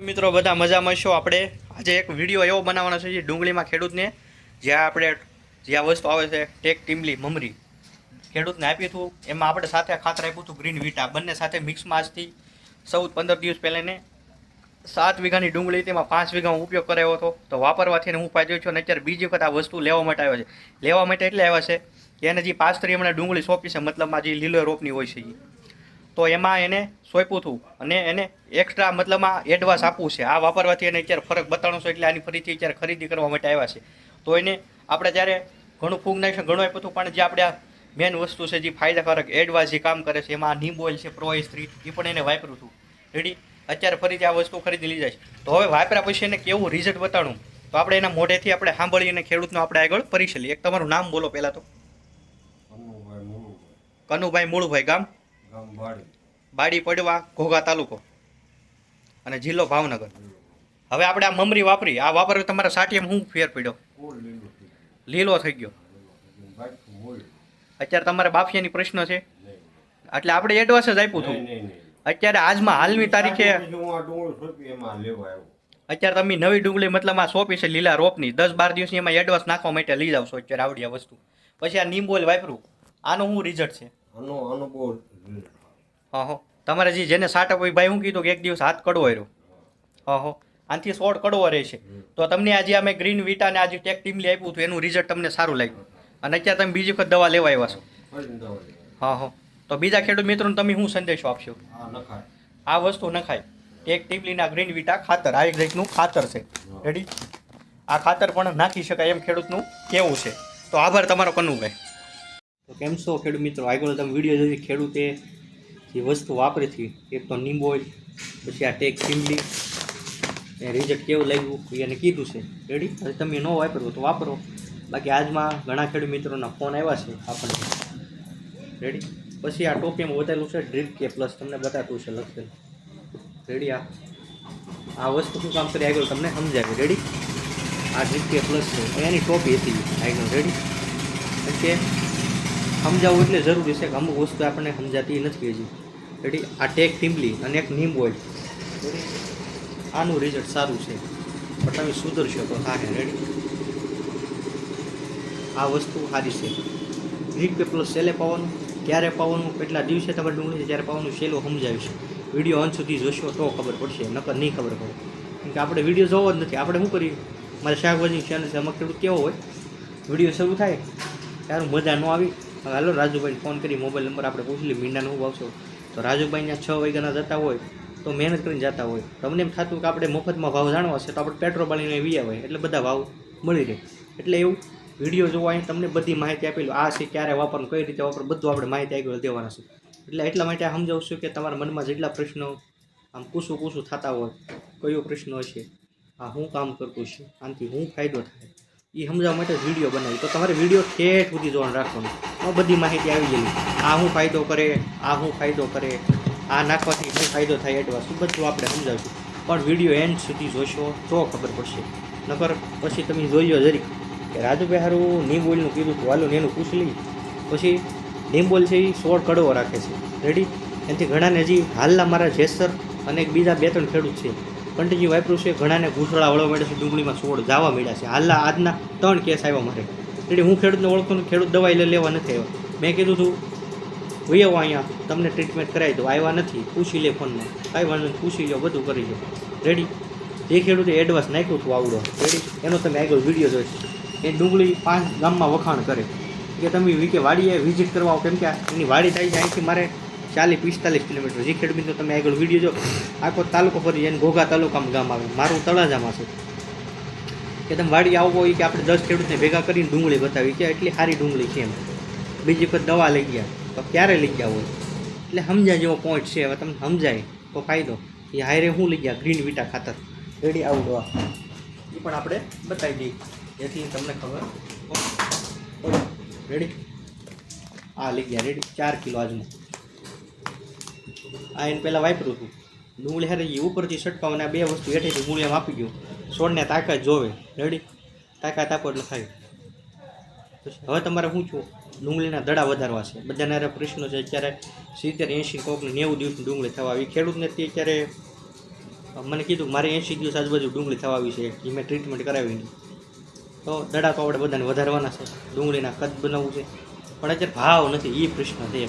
મિત્રો બધા મજામાં છો। આપણે આજે એક વિડીયો એવો બનાવવાનો છે જે ડુંગળીમાં ખેડૂતને જ્યાં વસ્તુ આવે છે ટેક ટીમલી મમરી ખેડૂતને આપ્યું હતું, એમાં આપણે સાથે ખાતર આપ્યું હતું ગ્રીન વિટા, બંને સાથે મિક્સમાં આજથી 14-15 દિવસ પહેલાં એને 7 વીઘાની ડુંગળી તેમાં 5 વીઘા હું ઉપયોગ કરાયો હતો। તો વાપરવાથી હું ફાયદો છું અને અત્યારે બીજી વખત આ વસ્તુ લેવા માટે આવ્યો છે। લેવા માટે એટલે આવ્યા છે કે એને જે પાસ્તરી હમણાં ડુંગળી સોંપી છે, મતલબમાં જે લીલો રોપની હોય છે તો એમાં એને સોંપ્યું હતું અને એને એક્સ્ટ્રા મતલબમાં એડવાન્સ આપવું છે। આ વાપરવાથી એને અત્યારે ફરક બતાવવાનો છે, એટલે આની ફરીથી અત્યારે ખરીદી કરવા માટે આવ્યા છે। તો એને આપણે જ્યારે ઘણું ફૂગ નાખ્યું, ઘણું આપ્યું હતું, પણ જે આપણે આ મેન વસ્તુ છે જે ફાયદાકારક એડવાન્સ જે કામ કરે છે, એમાં નીમ ઓઇલ છે, પ્રો-E3 એ પણ એને વાપર્યું હતું। રેડી, અત્યારે ફરીથી આ વસ્તુ ખરીદી લીધા છે। તો હવે વાપર્યા પછી એને કેવું રિઝલ્ટ બતાડું તો આપણે એના મોઢેથી આપણે સાંભળીને ખેડૂતનો આપણે આગળ પરિચય લઈએ। એક તમારું નામ બોલો પહેલાં તો। કનુભાઈ મૂળભાઈ, ગામ બાડી પડવા, ઘોઘા તાલુકો અને જિલ્લો ભાવનગર। હવે આપણે આ મમરી વાપરી, આ વાપરવી તમારા સાટીએમ શું ફેર પડ્યો? લીલો થઈ ગયો। અત્યારે તમારે બાફિયાની પ્રશ્ન છે એટલે આપણે એડવાન્સ જ આપ્યું હતું। અત્યારે આજમાં હાલની તારીખે અત્યારે તમે નવી ડુંગળી મતલબ આ સોંપી છે લીલા રોપની, 10-12 દિવસની એમાં એડવાન્સ નાખવા માટે લઈ જાવ છો અત્યારે આવડી આ વસ્તુ। પછી આ નીમ ઓઇલ વાપરું, આનું શું રિઝલ્ટ છે? હા, તમારે જેને સાટપ હોય ભાઈ, શું કીધું કે એક દિવસ હાથ કડવો રહ્યો? હા, આનાથી સોળ કડવો રહે છે। તો તમને આજે અમે ગ્રીન વિટા અને આજે ટેક ટીમલી આપ્યું હતું, એનું રિઝલ્ટ તમને સારું લાગ્યું અને અત્યારે તમે બીજી વખત દવા લેવા આવ્યા છો। હા, તો બીજા ખેડૂત મિત્રોને તમે શું સંદેશો આપશો? આ વસ્તુ નખાય, ટેક ટીમલીના ગ્રીન વિટા ખાતર, આ એક જાતનું ખાતર છે। રેડી, આ ખાતર પણ નાખી શકાય એમ ખેડૂતનું કહેવું છે। તો આભાર તમારો કનુભાઈ। તો કેમ છો ખેડૂત મિત્રો? આગળ તમે વિડીયો જોઈ, ખેડૂતે જે વસ્તુ વાપરી હતી, એક તો નીમ ઓઇલ, પછી આ ટેક ટીમલી, એ રિઝલ્ટ કેવું લાગ્યું એને કીધું છે। રેડી, હવે તમે ન વાપરો તો વાપરો, બાકી આજમાં ઘણા ખેડૂત મિત્રોના ફોન આવ્યા છે આપણને। રેડી, પછી આ ટોપીમાં બતાવેલું છે ડ્રીપ કે પ્લસ, તમને બતાવતું છે લખેલું। રેડી, આ વસ્તુ શું કામ કરી આગળ તમને સમજાવે। રેડી, આ ડ્રીપ કે પ્લસ છે, એની ટોપી હતી આગળ। રેડી, એટલે સમજાવવું એટલે જરૂરી છે કે અમુક વસ્તુ આપણને સમજાતી નથી હજી। રેડી, આ ટેક ટીમલી અને એક નીમ ઓઇલ, આનું રિઝલ્ટ સારું છે, પણ તમે સુધરશો તો હા। રેડી, આ વસ્તુ સારી છે। ડ્રીપ કે પ્લસ સેલે પાવાનું, ક્યારે પાવાનું, કેટલા દિવસે તમારે ડુંગળી છે ત્યારે પાવાનું, સેલો સમજાવીશ। વિડીયો અંત સુધી જોશો તો ખબર પડશે, નકર નહીં ખબર પડે, કેમ કે આપણે વિડીયો જોવો જ નથી। આપણે શું કરીએ, મારે શાકભાજી ચેનલ છે, અમુક ખેડૂત કેવો હોય, વિડીયો શરૂ થાય ત્યારે મજા ન આવી, હાલો રાજુભાઈને ફોન કરી મોબાઈલ નંબર આપણે પૂછી લઈએ, મીંડાનો હું ભાવ છો, તો રાજુભાઈ ત્યાં 6 વાગ્યાના જતા હોય તો મહેનત કરીને જતા હોય, તમને એમ થતું કે આપણે મફતમાં ભાવ જાણવા છે તો આપણે પેટ્રોલ બાળીને વી હોય એટલે બધા ભાવ મળી રહે। એટલે એવું વિડીયો જોવા અહીં તમને બધી માહિતી આપેલું, આ છે ક્યારે વાપરવું, કઈ રીતે વાપરવું, બધું આપણે માહિતી આગળ દેવાના છે। એટલે એટલા માટે આ સમજાવું છું કે તમારા મનમાં જેટલા પ્રશ્નો આમ કૂસું થતા હોય, કયો પ્રશ્ન હશે, આ શું કામ કરતું છે, આનાથી શું ફાયદો થાય, એ સમજાવવા માટે વિડીયો બનાવી। તો તમારે વિડીયો ઠેઠ સુધી જોવાનું રાખવાનું, બધી માહિતી આવી ગયેલી, આ શું ફાયદો કરે, આ શું ફાયદો કરે, આ નાખવાથી શું ફાયદો થાય, એડવાન્સ બધું આપણે સમજાવીશું। પણ વિડીયો એન્ડ સુધી જોશો તો ખબર પડશે, નકર પછી તમે જોઈજો જરીક કે રાજુભાઈ સારું નીમ ઓઇલનું કીધું હતું, હાલો એનું પૂછ લઈ, પછી નીમ ઓઇલ છે એ સોળ કડવો રાખે છે। રેડી, એનાથી ઘણાને હજી હાલના મારા જેસર અને બીજા 2-3 ખેડૂત છે કન્ટિન્યુ વાપર્યું છે, ઘણાને ગૂંથળા વળવા મળ્યા છે, ડુંગળીમાં સોળ જવા મળ્યા છે। હાલના આજના 3 કેસ આવ્યા મારે। રેડી, હું ખેડૂતને ઓળખતો નથી, ખેડૂત દવા લેવા નથી આવ્યા, મેં કીધું હતું ભાઈ આવો અહીંયા તમને ટ્રીટમેન્ટ કરાવી દો, આવ્યા નથી, પૂછી લે ફોનમાં, કાંઈ વાંધો નહીં, પૂછી લો, બધું કરી લો। રેડી, જે ખેડૂતે એડવાન્સ નાખ્યું હતું આવડો, રેડી, એનો તમે આગળ વિડીયો જોઈશ, એ ડુંગળી 5 ગામમાં વખાણ કરે કે તમે વીકે વાડીએ વિઝિટ કરવા આવો, કેમ કે એની વાડી થાય છે અહીંથી મારે 40-45 કિલોમીટર। જે ખેડૂત મિત્રો તમે આગળ વિડીયો જો, આખો તાલુકો ફરી એને ઘોઘા તાલુકામાં ગામ આવે, મારું તળાજામાં છે, કે તમે વાડી આવો કે આપણે 10 ખેડૂતને ભેગા કરીને ડુંગળી બતાવી કે એટલી સારી ડુંગળી છે એમ, બીજી વખત દવા લઈ ગયા તો ક્યારે લઈ ગયા હોય, એટલે સમજાય જેવો પોઈન્ટ છે। હવે તમને સમજાય તો ફાયદો, એ હાયરે હું લઈ ગયા ગ્રીન વિટા ખાતર। રેડી, આવડો એ પણ આપણે બતાવી દઈએ જેથી તમને ખબર પડે। રેડી, આ લઈ ગયા, રેડી, 4 કિલો આજનું, આ એને પહેલાં વાપર્યું હતું ડુંગળી હારી ઉપરથી છટકાવ અને આ 2 વસ્તુ હેઠેથી મૂળિયામાં આપી ગયું, છોડને તાકાત જોવે। રેડી, તાકાત આપો એટલે થાય। હવે તમારે શું છું, ડુંગળીના દડા વધારવા છે, બધાના પ્રશ્નો છે, અત્યારે 70-80 કોકને 90 દિવસની ડુંગળી થવા આવી, ખેડૂતને અત્યારે મને કીધું મારે 80 દિવસ આજુબાજુ ડુંગળી થવા આવી છે એ મેં ટ્રીટમેન્ટ કરાવી નહીં. તો દડા તો આપણે બધાને વધારવાના છે, ડુંગળીના કદ બનાવવું છે, પણ અત્યારે ભાવ નથી. એ પ્રશ્ન છે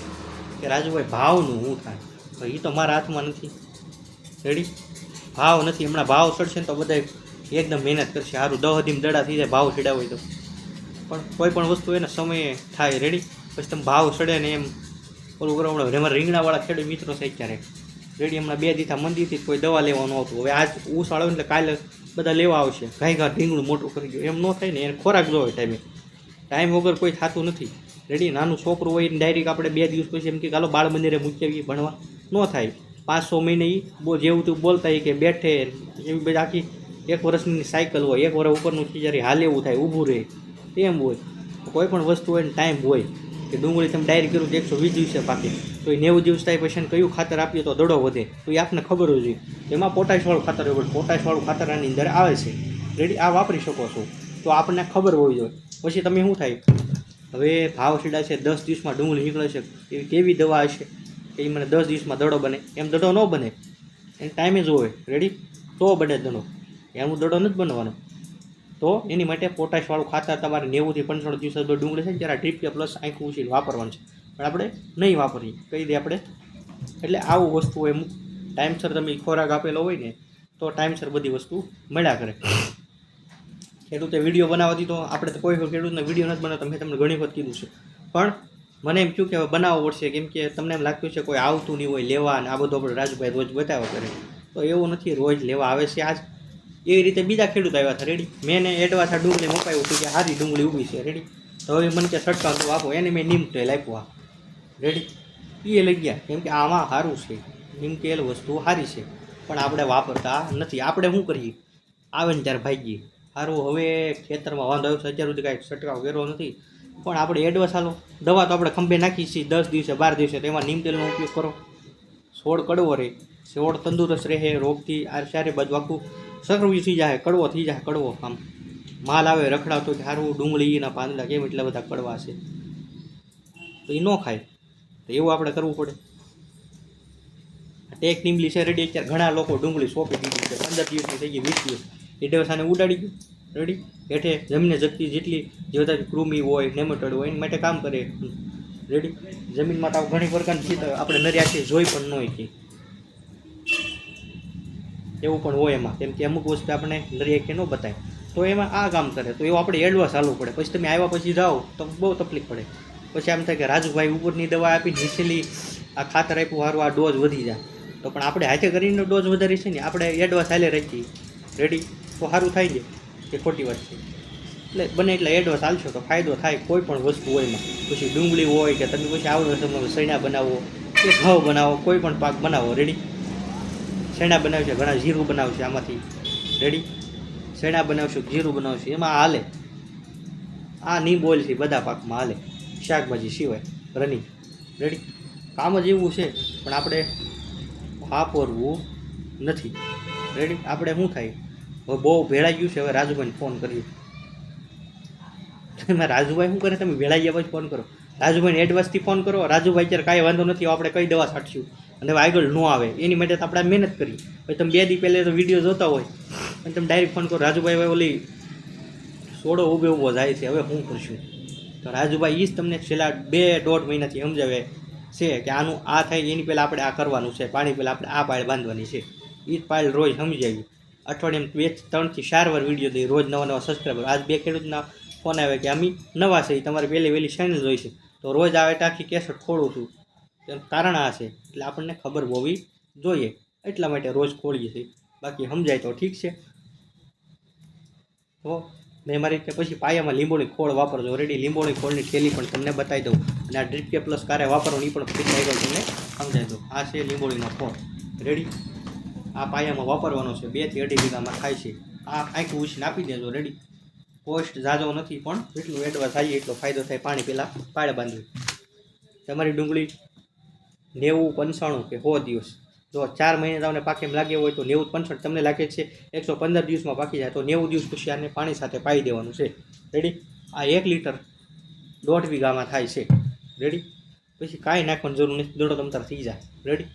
કે રાજુભાઈ ભાવનું શું થાય? તો એ તો મારા હાથમાં નથી. રેડી? ભાવ નથી. હમણાં ભાવ ચડશે ને તો બધા એકદમ મહેનત કરશે. સારું 10 દી દડા થઈ જાય ભાવ ચડ્યા હોય તો. પણ કોઈ પણ વસ્તુ એને સમયે થાય. રેડી? પછી તમે ભાવ ચડે ને એમ ઓલું કરો. હમણાં અમારા રીંગણાવાળા ખેડૂત મિત્રો છે અત્યારે રેડી. હમણાં 2 દીથા મંદિરથી કોઈ દવા લેવાનું આવતું. હવે આજ ઉષાળ આવે એટલે કાલે બધા લેવા આવશે. ઘાય ઢીંગણું મોટું કરી દો એમ ન થાય ને. એને ખોરાક જોવે ટાઈમ વગર કોઈ થતું નથી. રેડી? નાનું છોકરું હોય ને ડાયરેક્ટ આપણે 2 દિવસ પછી એમ કે ચાલો બાળ મંદિરે મૂકી આવીએ ભણવા, ન થાય. 500 મહિને એ જેવું તું બોલતા હોય કે બેઠે એવી બધી આખી 1 વર્ષની સાયકલ હોય. 1 વર્ષ ઉપરનું જ્યારે હાલ એવું થાય ઊભું રહે એમ હોય. કોઈ પણ વસ્તુ હોય ને ટાઈમ હોય કે ડુંગળી તમે ડાયરેક્ટ કર્યું તો 120 દિવસે પાકે, તો એ 90 દિવસ થાય પછી કયું ખાતર આપીએ તો દડો વધે, તો એ આપણને ખબર હોય જોઈએ. એમાં પોટાશવાળું ખાતર હોય. પોટાશવાળું ખાતર આની અંદર આવે છે. રેડી? આ વાપરી શકો છો તો આપણને ખબર હોવી જોઈએ. પછી તમે શું થાય, હવે ભાવ સીડા છે 10 દિવસમાં ડુંગળી નીકળે છે, એવી કેવી દવા હશે કે એ મને 10 દિવસમાં દડો બને? એમ દડો ન બને. એને ટાઈમે જ હોય. રેડી? તો બને દડો. એનું દડો નથી બનવાનો. તો એની માટે પોટાશવાળું ખાતર તમારે 90 થી 95 દિવસ ડુંગળી છે ને ત્યારે ટ્રીપ કે પ્લસ આખું ઉછીને વાપરવાનું છે. પણ આપણે નહીં વાપરીએ. કહી દઈએ આપણે. એટલે આવું વસ્તુ હોય. ટાઈમસર તમે ખોરાક આપેલો હોય ને તો ટાઈમસર બધી વસ્તુ મળ્યા કરે. ખેડૂતે વિડીયો બનાવવાથી તો આપણે તો કોઈ ખેડૂતને વિડીયો નથી બનાવતો. મેં તમને ઘણી વખત કીધું છે. પણ મને એમ થયું કે હવે બનાવવો પડશે, કેમ કે તમને એમ લાગતું છે કોઈ આવતું નહીં હોય લેવા, અને આ બધું આપણે રાજુભાઈ રોજ બતાવ્યા કરે. તો એવું નથી, રોજ લેવા આવે છે. આજ એવી રીતે બીજા ખેડૂત આવ્યા હતા. રેડી? મેં એને એડવાન્સ આ ડુંગળી મપાયું હતું કે સારી ડુંગળી ઊભી છે. રેડી? તો હવે મને કે છટકાવ તો આપો. એને મેં નીમ તેલ આપ્યું. રેડી? એ લઈ ગયા, કેમ કે આમાં સારું છે. નીમ તેલ વસ્તુ સારી છે, પણ આપણે વાપરતા નથી. આપણે શું કરીએ, આવે ને ત્યારે ભાગીએ. સારું હવે ખેતરમાં વાંધો આવ્યો છે, અત્યાર સુધી કાંઈ છંટકાવ કર્યો નથી, પણ આપણે એડવાન્સ હાલો દવા તો આપણે ખંભે નાખી છીએ 10 દિવસે 12 દિવસે, તો એમાં નીમ તેલનો ઉપયોગ કરો. છોડ કડવો રહે, છોડ તંદુરસ્ત રહે, રોગથી આ ચારે બાજુ આખું સક્રિય થઈ જાય, કડવો થઈ જાય. કડવો આમ માલ આવે રખડાવતો કે સારું ડુંગળીના પાંદડા કેમ એટલા બધા કડવા છે, તો એ ન ખાય. તો એવું આપણે કરવું પડે. ટેક નીમલી છે. રેડી? અત્યારે ઘણા લોકો ડુંગળી સોંપી દીધી છે. 15 દિવસની થઈ ગઈ, 20 દિવસ. એડવાન્સાને ઉડાડી ગયું. રેડી? હેઠે જમીને જગતી જેટલી જે બધા કૃમિ હોય, નેમેટોડ હોય એની માટે કામ કરે. રેડી? જમીનમાં તો ઘણી પ્રકારની આપણે નર્યાથી જોઈ પણ ન હોય કે એવું પણ હોય એમાં, કેમ કે અમુક વસ્તુ આપણે નરિયાખે ન બતાય, તો એમાં આ કામ કરે. તો એવું આપણે એડવાન્સ હાલવું પડે. પછી તમે આવ્યા પછી જાઓ તો બહુ તકલીફ પડે. પછી આમ થાય કે રાજુભાઈ ઉપરની દવા આપી, નીચેલી આ ખાતર આપ્યું સારું, આ ડોઝ વધી જાય. તો પણ આપણે હાથે કરીને ડોઝ વધારી છે ને, આપણે એડવાન્સ હાલે રાખીએ. રેડી? તો સારું થાય છે કે ખોટી વાત છે? એટલે બને એટલે એડવાન્સ હાલશો તો ફાયદો થાય કોઈ પણ વસ્તુ હોય એમાં. પછી ડુંગળી હોય કે તમે પછી આવો તમે સૈણા બનાવો કે ઘઉં બનાવો, કોઈ પણ પાક બનાવો. રેડી? શેણા બનાવશે, ઘણા જીરું બનાવશે આમાંથી. રેડી? શેણા બનાવશું, જીરું બનાવશું, એમાં હાલે. આ નીમ ઓઇલ છે બધા પાકમાં હાલે, શાકભાજી સિવાય રનિંગ. રેડી? કામ જ એવું છે, પણ આપણે વાપરવું નથી. રેડી? આપણે શું થાય, હવે બહુ ભેળાઈ ગયું છે. હવે રાજુભાઈને ફોન કરીએ. તમે રાજુભાઈ શું કરે, તમે ભેળાઈ ગયા પછી ફોન કરો. રાજુભાઈને એડવાન્સથી ફોન કરો. રાજુભાઈ અત્યારે કાંઈ વાંધો નથી, આપણે કઈ દવા છાંટશું અને આગળ ન આવે એની માટે તો આપણે મહેનત કરી. પછી તમે 2 દી પહેલાં તો વિડીયો જોતા હોય અને તમે ડાયરેક્ટ ફોન કરો, રાજુભાઈ ઓલી સોડો ઊભો જાય છે, હવે શું કરશું? તો રાજુભાઈ એ જ તમને છેલ્લા 2-1.5 મહિનાથી સમજાવે છે કે આનું આ થાય એની પહેલાં આપણે આ કરવાનું છે, પાણી પહેલાં આપણે આ પાળ બાંધવાની છે. એ જ પાળ રોજ સમજાવી. અઠવાડિયામાં 3 થી 4 વાર વિડીયો દઈએ, રોજ નવા સબસ્ક્રાઈબર. આજ 2 ખેડૂતના ફોન આવે કે અમે નવા છે, તમારે વહેલી ચેનલ જોઈ છે, તો રોજ આવે તો આખી કેસેટ ખોલું છું. એનું કારણ આ છે, એટલે આપણને ખબર હોવી જોઈએ, એટલા માટે રોજ ખોલીએ છીએ. બાકી સમજાય તો ઠીક છે. તો મેં મારી રીતે પછી પાયામાં લીંબોળી ખોળ વાપરજો. રેડી? લીંબોળી ખોળની થેલી પણ તમને બતાવી દઉં, અને આ ડ્રીપ કે પ્લસ કારે વાપરવાનું એ પણ ફરી આગળ તમને સમજાવી દઉં. આ છે લીંબોળીનો ખોળ. રેડી? આ પાયામાં વાપરવાનો છે. 2 થી 2.5 વીઘામાં થાય છે. આ આખું ઉછીને આપી દેજો. રેડી? કોસ્ટ ઝાઝો નથી, પણ જેટલું એડવાન્સ થાય એટલો ફાયદો થાય. પાણી પહેલાં પાળે બાંધવી. તમારી ડુંગળી 90, 95 કે 100 દિવસ, જો 4 મહિને તમને પાકે એમ લાગે હોય તો 90, 65 તમને લાગે છે 115 દિવસમાં પાકી જાય, તો 90 દિવસ પછી આને પાણી સાથે પાઈ દેવાનું છે. રેડી? આ 1 લીટર 1.5 વીઘામાં થાય છે. રેડી? પછી કાંઈ નાખવાની જરૂર નથી, દડો તમતાર થઈ જાય. રેડી?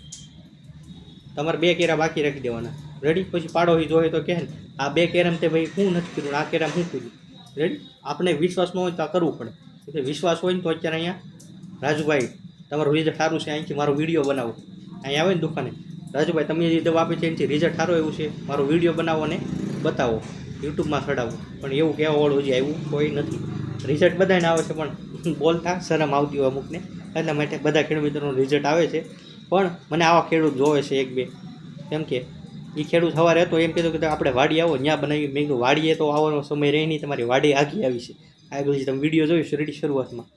તમારે 2 કેરા બાકી રાખી દેવાના. રેડી. પછી પાડોશી જોવે તો કહે ને આ 2 કેરમ તે ભાઈ હું નથી કર્યું, આ કેરમ હું કર્યું. રેડી. આપણે વિશ્વાસ ન હોય તો આ કરવું પડે. એટલે વિશ્વાસ હોય ને તો અત્યારે અહીંયા રાજુભાઈ તમારું રિઝલ્ટ સારું છે, અહીંથી મારો વિડીયો બનાવો. અહીંયા આવે ને દુકાને, રાજુભાઈ તમે જે દવા આપી છે એનાથી રિઝલ્ટ સારું એવું છે, મારો વિડીયો બનાવો અને બતાવો, યુટ્યુબમાં ચડાવો. પણ એવું કહેવાવાળું હજી આવ્યું કોઈ નથી. રિઝલ્ટ બધાને આવે છે પણ બોલતા શરમ આવતી હોય અમુકને, એટલા માટે બધા ખેડૂત મિત્રોનું રિઝલ્ટ આવે છે. પણ મને આવા ખેડૂત જોવે છે 1-2. કેમ કે એ ખેડૂત સવારે હતો એમ કીધું કે આપણે વાડી આવો ત્યાં બનાવી. મેં કીધું વાડીએ તો આવવાનો સમય રહે નહીં, તમારી વાડી આગી આવી છે. આગળ જે તમે વિડીયો જોઈશ રેડી શરૂઆતમાં,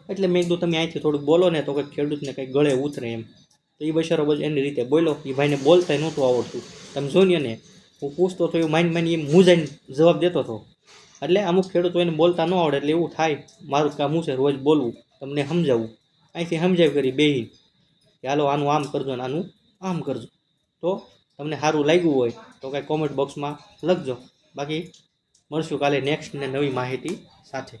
એટલે મેં કીધું તમે અહીંથી થોડુંક બોલો ને તો કંઈક ખેડૂતને કંઈક ગળે ઉતરે એમ. તો એ બચારો બધું એની રીતે બોલો. એ ભાઈને બોલતા નહોતું આવડતું. તમે જોઈને ને હું પૂછતો તો એવું માઇન્ડ એમ મૂંઝાઈને જવાબ દેતો હતો. એટલે અમુક ખેડૂતો એને બોલતા ન આવડે એટલે એવું થાય મારું કામ શું છે રોજ બોલવું, તમને સમજાવવું. અહીંથી સમજાવી કરી બેહીને કે હાલો આનું આમ કરજો ને આનું આમ કરજો. તો તમને સારું લાગ્યું હોય તો કાંઈ કોમેન્ટ બોક્સમાં લખજો. બાકી મળશું કાલે નેક્સ્ટ ને નવી માહિતી સાથે.